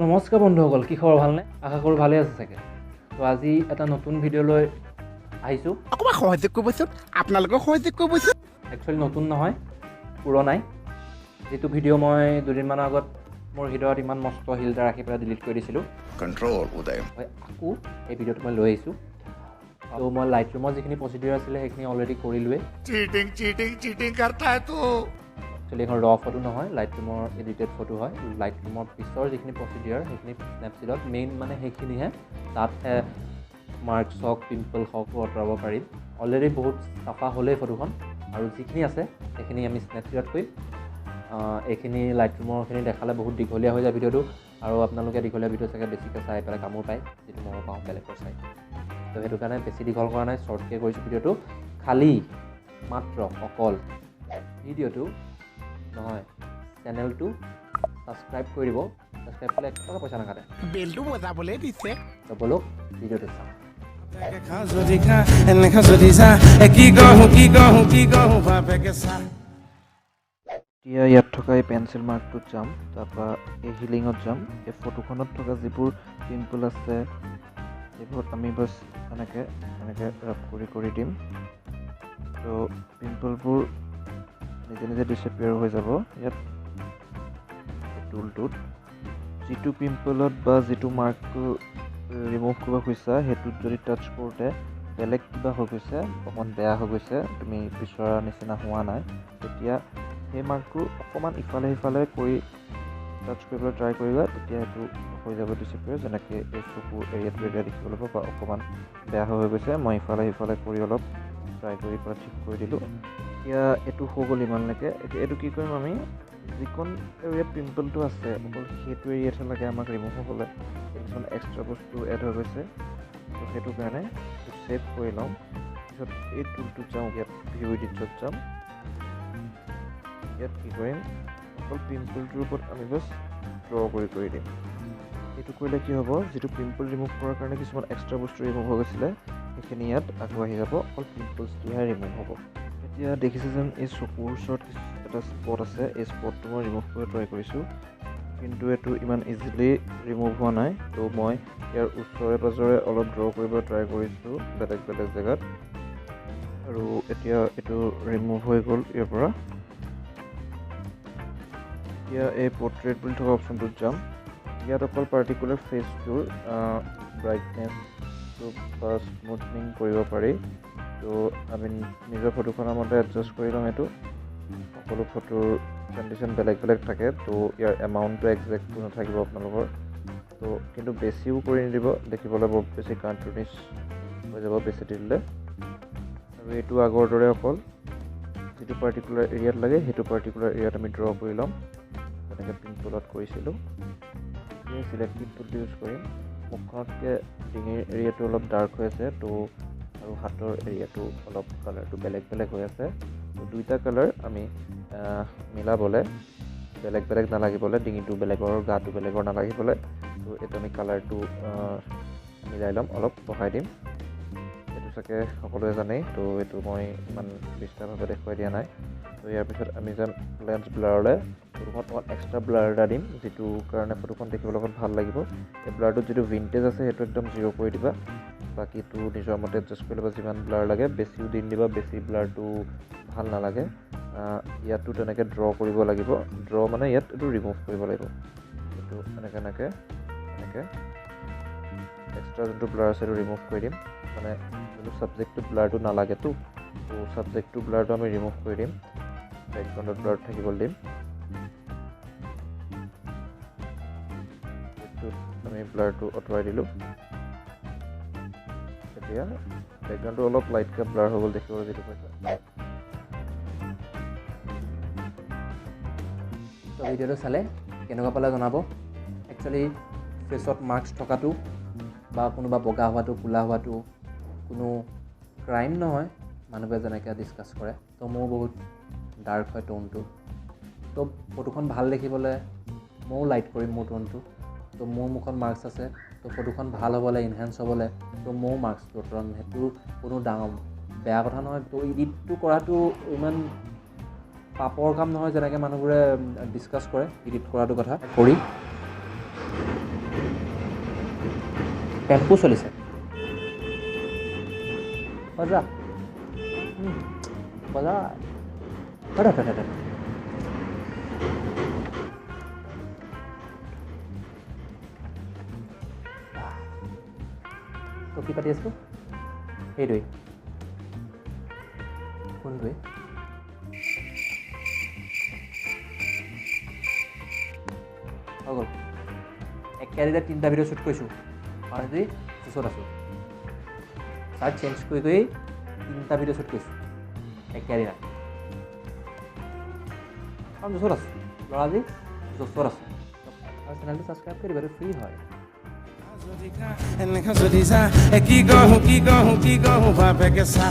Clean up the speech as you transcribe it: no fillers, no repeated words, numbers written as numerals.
নমস্কাৰ বন্ধুসকল, কি খবৰ ভালনে? আশা কৰোঁ ভালে আছে চাগে। তো আজি এটা নতুন ভিডিঅ' লৈ আহিছোঁ। অকণমান সহযোগ কৰিবচোন, আপোনালোকৰ সহযোগ কৰিবচোন। একচুৱেলি নতুন নহয়, পুৰণাই। যিটো ভিডিঅ' মই দুদিনমানৰ আগত মোৰ হৃদয়ত ইমান মস্ত শিল এটা ৰাখি পেলাই ডিলিট কৰি দিছিলোঁ। হয়, আকৌ এই ভিডিঅ'টো মই লৈ আহিছোঁ। তো মই লাইট ৰুমৰ যিখিনি প্ৰচিডিউৰ আছিলে সেইখিনি অলৰেডি কৰিলোৱেই। চিটিং কৰতা হে তু। একচুৱেলি এখন ৰ ফটো নহয়, লাইট ৰুমৰ এডিটেড ফটো হয়। লাইট ৰুমৰ পিছৰ যিখিনি প্ৰচিডিউৰ সেইখিনি স্নেপচিডত মেইন মানে সেইখিনিহে। তাতহে মাৰ্কছ হওক, পিম্পল হওক আঁতৰাব পাৰিম। অলৰেডি বহুত চাফা হ'লেই ফটোখন, আৰু যিখিনি আছে সেইখিনি আমি স্নেপচিডত কৰিম। এইখিনি লাইট ৰুমৰখিনি দেখালে বহুত দীঘলীয়া হৈ যায় ভিডিঅ'টো, আৰু আপোনালোকে দীঘলীয়া ভিডিঅ' চাগে বেছিকৈ চাই পেলাই কামোৰ পায়, যিটো মই পাওঁ বেলেগৰ চাই। তো সেইটো কাৰণে বেছি দীঘল কৰা নাই, শ্বৰ্টকৈ কৰিছোঁ ভিডিঅ'টো। খালী মাত্ৰ অকল ভিডিঅ'টো নহয়, চেনেলটো ছাবস্ক্ৰাইব কৰি দিব। ছাবস্ক্ৰাইব কৰিলে 1 টকা পইচা নাকাটে। বেলটো বজাবলৈ দিছে। তো বলক ভিডিঅ'টো চাওঁ। এতিয়া ইয়াত থকা এই পেঞ্চিল মাৰ্কটোত যাম, তাৰপৰা এই হিলিঙত যাম। এই ফটোখনত থকা যিবোৰ পিম্পল আছে সেইবোৰত আমি বাছ এনেকৈ ৰাব কৰি দিম। তো পিম্পলবোৰ নিজে নিজে ডিছএপিয়াৰ হৈ যাব। ইয়াত টুলটোত যিটো পিম্পলত বা যিটো মাৰ্কটো ৰিমুভ কৰিব খুজিছা সেইটোত যদি টাচ কৰোঁতে বেলেগ কিবা হৈ গৈছে, অকণমান বেয়া হৈ গৈছে, তুমি বিচৰা নিচিনা হোৱা নাই, তেতিয়া সেই মাৰ্কটো অকণমান ইফালে সিফালে কৰি টাচ কৰিবলৈ ট্ৰাই কৰিবা, তেতিয়া সেইটো হৈ যাব ডিছএপিয়াৰ। যেনেকৈ এই চকুৰ এৰিয়াটো এতিয়া দেখিবলৈ পাব বা অকণমান বেয়া হৈ গৈছে, মই ইফালে সিফালে কৰি অলপ ট্ৰাই কৰি পেলাই ঠিক কৰি দিলোঁ। এতিয়া এইটো হৈ গ'ল ইমানলৈকে। এতিয়া এইটো কি কৰিম, আমি যিকণ এৰিয়াত পিম্পলটো আছে অকল সেইটো এৰিয়াতহে লাগে আমাক ৰিমুভ হ'বলৈ। কিছুমান এক্সট্ৰা বস্তু এড হৈ গৈছে, তো সেইটো কাৰণে ছেভ কৰি ল'ম। পিছত এই টুলটোত যাওঁ, ইয়াত ভিউ এডিটত যাম। ইয়াত কি কৰিম, অকল পিম্পলটোৰ ওপৰত আমি বাছ ড্ৰ কৰি দিম। এইটো কৰিলে কি হ'ব, যিটো পিম্পল ৰিমুভ কৰাৰ কাৰণে কিছুমান এক্সট্ৰা বস্তু ৰিমুভ হৈ গৈছিলে সেইখিনি ইয়াত আগবাঢ়ি যাব, অকল পিম্পলছটোহে ৰিমুভ হ'ব। এতিয়া দেখিছে যেন এই চকুৰ ওচৰত এটা স্পট আছে, এই স্পটটো মই ৰিমুভ কৰিব ট্ৰাই কৰিছোঁ, কিন্তু এইটো ইমান ইজিলি ৰিমুভ হোৱা নাই। তো মই ইয়াৰ ওচৰে পাঁজৰে অলপ ড্ৰ কৰিব ট্ৰাই কৰিছোঁ বেলেগ জেগাত, আৰু এতিয়া এইটো ৰিমুভ হৈ গ'ল ইয়াৰ পৰা। এতিয়া এই পৰ্ট্ৰেট বুলি থকা অপশ্যনটোত যাম। ইয়াত অকল পাৰ্টিকুলাৰ ফেচটোৰ ব্ৰাইটনেছটো বা স্মুথনিং কৰিব পাৰি। তো আমি নিজৰ ফটোখনৰ মতে এডজাষ্ট কৰি ল'ম। এইটো সকলো ফটোৰ কণ্ডিশ্যন বেলেগ থাকে, তো ইয়াৰ এমাউণ্টটো একজেক্টটো নাথাকিব আপোনালোকৰ। তো কিন্তু বেছিও কৰি নিদিব, দেখিবলৈ বৰ বেছি কাৰ্টুনিছ হৈ যাব বেছি দি দিলে। আৰু এইটো আগৰ দৰে অকল যিটো পাৰ্টিকুলাৰ এৰিয়াত লাগে সেইটো পাৰ্টিকুলাৰ এৰিয়াত আমি ড্ৰ কৰি ল'ম, যেনেকৈ পিম্পলত কৰিছিলোঁ। চিলেক্টিভ টুলটো ইউজ কৰিম। মুখখনতকৈ ডিঙিৰ এৰিয়াটো অলপ ডাৰ্ক হৈ আছে, তো আৰু হাতৰ এৰিয়াটো অলপ কালাৰটো বেলেগ হৈ আছে। তো দুইটা কালাৰ আমি মিলাবলৈ, বেলেগ নালাগিবলৈ, ডিঙিটো বেলেগৰ গাটো বেলেগৰ নালাগিবলৈ, তো এইটো আমি কালাৰটো মিলাই ল'ম, অলপ বঢ়াই দিম। এইটো চাগে সকলোৱে জানেই, তো এইটো মই ইমান বিস্তাৰভাৱে দেখুৱাই দিয়া নাই। তো ইয়াৰ পিছত আমি যাম লেন্স ব্লাৰলৈ। ফটোখন অকণমান এক্সট্ৰা ব্লাৰ এটা দিম, যিটো কাৰণে ফটোখন দেখিবলৈ অকণ ভাল লাগিব। এই ব্লাৰটোত যিটো ভিনটেজ আছে সেইটো একদম 0 কৰি দিবা, বাকীটো নিজৰ মতে এডজাষ্ট কৰি ল'বা যিমান ব্লাৰ লাগে। বেছিও দি নিদিবা, বেছি ব্লাৰটো ভাল নালাগে। ইয়াতো তেনেকৈ ড্ৰ কৰিব লাগিব, ড্ৰ মানে ইয়াত এইটো ৰিমুভ কৰিব লাগিব। এইটো এনেকৈ এক্সট্ৰা যোনটো ব্লাৰ আছে সেইটো ৰিমুভ কৰি দিম, মানে যোনটো ছাবজেক্টটো ব্লাৰটো নালাগেতো, তো ছাবজেক্টটো ব্লাৰটো আমি ৰিমুভ কৰি দিম, বেকগ্ৰাউণ্ডত ব্লাৰ থাকিবলৈ দিম। আমি ব্লাৰটো আঁতৰাই দিলোঁ। এতিয়া বেকগ্ৰাউণ্ডটো অলপ লাইটকৈ ব্লাৰ হৈ গ'ল, দেখিবলৈ যিটো পাইছে। তো ভিডিঅ'টো চালে কেনেকুৱা পালে জনাব। একচুৱেলি ফেচত মাৰ্কছ থকাটো বা কোনোবা বগা হোৱাটো, ক'লা হোৱাটো কোনো ক্ৰাইম নহয়, মানুহবোৰে যেনেকৈ ডিছকাছ কৰে। তো মোৰ বহুত ডাৰ্ক হয় টোনটো, তো ফটোখন ভাল দেখিবলৈ ময়ো লাইট কৰিম মোৰ টোনটো। তো মোৰ মুখত মাৰ্কছ আছে, তো ফটোখন ভাল হ'বলৈ, ইনহেঞ্চ হ'বলৈ, তো ময়ো মাৰ্কছটো আঁতৰাম। সেইটো কোনো ডাঙৰ বেয়া কথা নহয়। তো এডিটটো কৰাটো ইমান পাপৰ কাম নহয় যেনেকৈ মানুহবোৰে ডিছকাছ কৰে এডিট কৰাটো কথা। কৰি টেম্পু চলিছে বজা বজা তো কি পাতি আছো সেইটোৱে কোনটোৱে হৈ গ'ল একেবাৰে 3টা ভিডিঅ' শ্বুট কৰিছোঁ আৰু যদি জোচত আছোঁ চাৰ্ট চেঞ্জ কৰি 3টা ভিডিঅ' শ্বুট কৰিছোঁ একেবাৰে কাৰণ জোচত আছোঁ ল'ৰা আজি জোচত আছোঁ আৰু চেনেলটো ছাবস্ক্ৰাইব কৰি দিবা ফ্ৰী হয় এনেকৈ যদি চা কি কওঁ বাপেকে চা